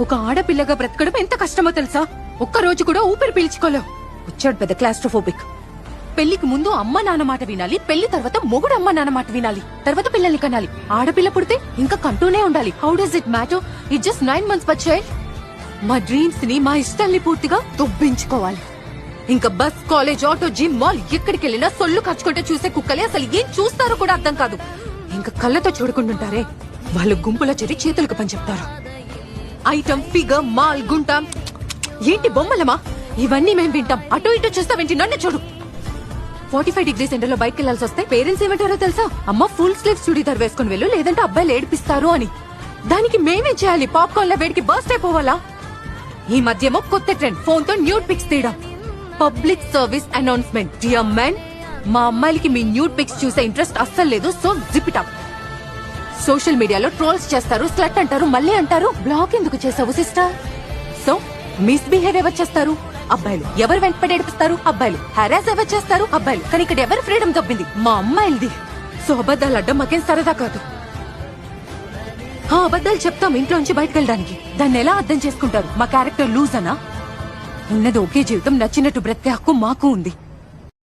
ఒక ఆడపిల్లగా బ్రతకడం ఎంత కష్టమో తెలుసా? ఒక్క రోజు కూడా ఊపిరి పీల్చుకోలేవు. వచ్చాడు పెద్ద క్లాస్ట్రోఫోబిక్. పెళ్లికి ముందు అమ్మ నాన్న మాట వినాలి, పెళ్లి తర్వాత మొగుడు అమ్మ నాన్న మాట వినాలి, తర్వాత పిల్లల్ని కనాలి. ఆడపిల్ల పుడితే ఇంకా కంటూనే ఉండాలి. How does it matter? It just 9 months but child. మా డ్రీమ్స్ ని, మా ఇష్టాల్ని పూర్తిగా దొబ్బించుకోవాలి. ఇంకా bus, college, auto, gym, mall ఎక్కడికి వెళ్ళినా సొల్లు ఖర్చుకుంటే చూసే కుక్కలే అసలు ఏం చూస్తారో కూడా అర్థం కాదు. ఇంకా కళ్ళతో చూడకుంటుంటారే, వాళ్ళు గుంపులో చేరి చేతులకు పని చెప్తారు. ఐటమ్, ఫిగర్, మాల్, గుంట, ఏంటి బొమ్మలమా? ఇవన్నీ మేము వింటాం. అటో ఇటో చూస్తావేంటి? నన్ను చూడు. 45 degrees ఎండలో బయటకు వెళ్లాల్సి వస్తే పేరెంట్స్ ఏమంటారో తెలుసా? అమ్మ ఫుల్ స్లీవ్స్ చుడీదార్ వేసుకుని వెళ్ళు, లేదంటే అబ్బాయిలు ఏడిపిస్తారు అని. దానికి మేమే చేయాలి? పాప్కార్న్ లా వేడికి బర్స్ట్ అయిపోవాలా? ఈ మధ్యేమో కొత్త ట్రెండ్, ఫోన్ తో న్యూడ్ పిక్స్ తీయడం. Public service announcement, dear men, మా అమ్మాయిలకి మీ న్యూడ్ పిక్స్ చూసే ఇంట్రెస్ట్ అస్సలు లేదు. So zip it up. Social మీడియాలో ట్రోల్స్ చేస్తారు, స్లట్ అంటారు, మళ్ళీ అంటారు బ్లాక్ ఎందుకు చేసావు సిస్టర్. సో మిస్బిహేవ్ ఎవరు చేస్తారు? అబ్బాయిలు. ఎవరు వెంటపడి ఏడిపిస్తారు? అబ్బాయిలు. హెరాస్ ఎవరు చేస్తారు? అబ్బాయిలు. కానీ ఇక్కడ ఎవరు ఫ్రీడమ్ దొబ్బింది? మా అమ్మాయిలది. సో అబద్ధాలు అడ్డం మాకేం సరదా కాదు. అబద్ధాలు చెప్తాం ఇంట్లోంచి బయటకు వెళ్ళడానికి. దాన్ని ఎలా అర్థం చేసుకుంటారు? మా క్యారెక్టర్ లూజ్ అనా? ఉన్నది ఒకే జీవితం, నచ్చినట్టు బ్రతికే హక్కు మాకు ఉంది.